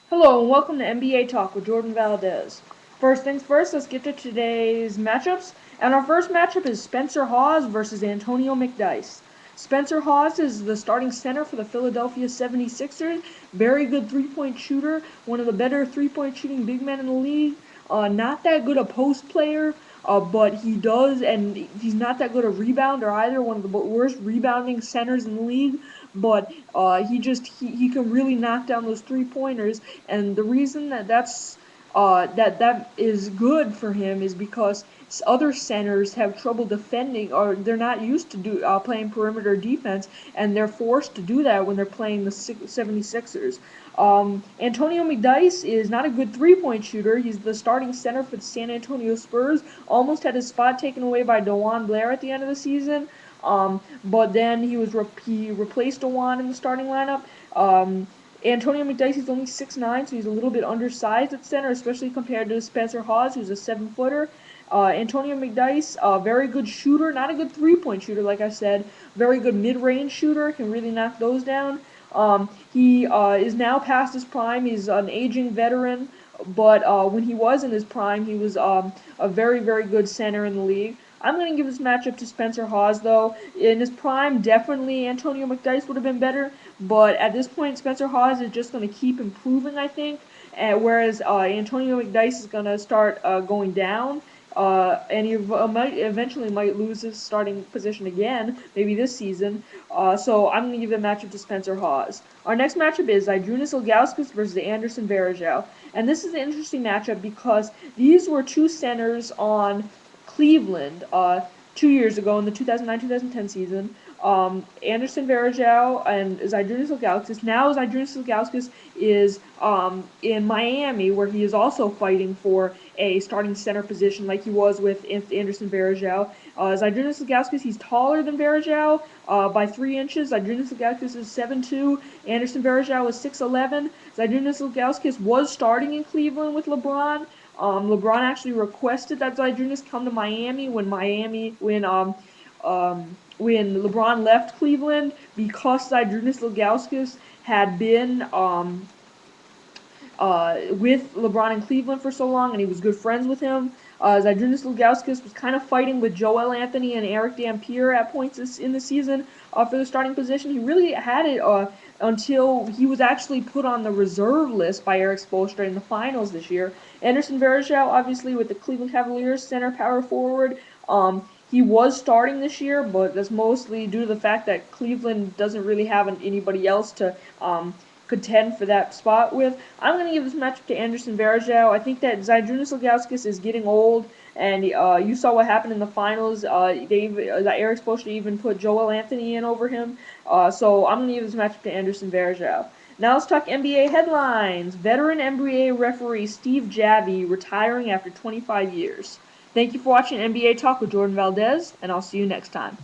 Hello and welcome to NBA Talk with Jordan Valdez. First things first, let's get to today's matchups. And our first matchup is Spencer Hawes versus Antonio McDyess. Spencer Hawes is the starting center for the Philadelphia 76ers. Very good three-point shooter, one of the better three-point shooting big men in the league. Not that good a post player, but he's not that good a rebounder either. One of the worst rebounding centers in the league. But he can really knock down those 3-pointers, and the reason that is good for him is because other centers have trouble defending, or they're not used to playing perimeter defense, and they're forced to do that when they're playing the 76ers. Antonio McDyess is not a good three-point shooter. He's the starting center for the San Antonio Spurs. Almost had his spot taken away by DeJuan Blair at the end of the season. But then he replaced DeJuan in the starting lineup. Antonio McDyess is only 6'9", so he's a little bit undersized at center, especially compared to Spencer Hawes, who's a 7-footer. Antonio McDyess, very good shooter, not a good three-point shooter, like I said. Very good mid-range shooter, can really knock those down. He is now past his prime. He's an aging veteran, but when he was in his prime, he was a very, very good center in the league. I'm going to give this matchup to Spencer Hawes, though. In his prime, definitely Antonio McDyess would have been better, but at this point, Spencer Hawes is just going to keep improving, I think, whereas Antonio McDyess is going to start going down. And he eventually might lose his starting position again, maybe this season. So I'm going to give the matchup to Spencer Hawes. Our next matchup is Zydrunas Ilgauskas versus Anderson Varejao. And this is an interesting matchup because these were two centers on Cleveland 2 years ago in the 2009-2010 season. Anderson Varejao and Zydrunas Ilgauskas. Now Zydrunas Ilgauskas is in Miami, where he is also fighting for a starting center position like he was with Anderson Varejao. Zydrunas Ilgauskas, he's taller than Varejao by 3 inches. Zydrunas Ilgauskas is 7'2". Anderson Varejao is 6'11". Zydrunas Ilgauskas was starting in Cleveland with LeBron. LeBron actually requested that Zydrunas come to Miami when LeBron left Cleveland, because Zydrunas Ilgauskas had been with LeBron in Cleveland for so long, and he was good friends with him. Zydrunas Ilgauskas was kind of fighting with Joel Anthony and Eric Dampier at points in the season for the starting position. He really had it until he was actually put on the reserve list by Erik Spoelstra in the finals this year. Anderson Varejao, obviously with the Cleveland Cavaliers, center power forward. He was starting this year, but that's mostly due to the fact that Cleveland doesn't really have anybody else to contend for that spot with. I'm going to give this matchup to Anderson Varejao. I think that Zydrunas Ilgauskas is getting old, and you saw what happened in the finals. Erik Spoelstra even put Joel Anthony in over him. So I'm going to give this matchup to Anderson Varejao. Now let's talk NBA headlines. Veteran NBA referee Steve Javie retiring after 25 years. Thank you for watching NBA Talk with Jordan Valdez, and I'll see you next time.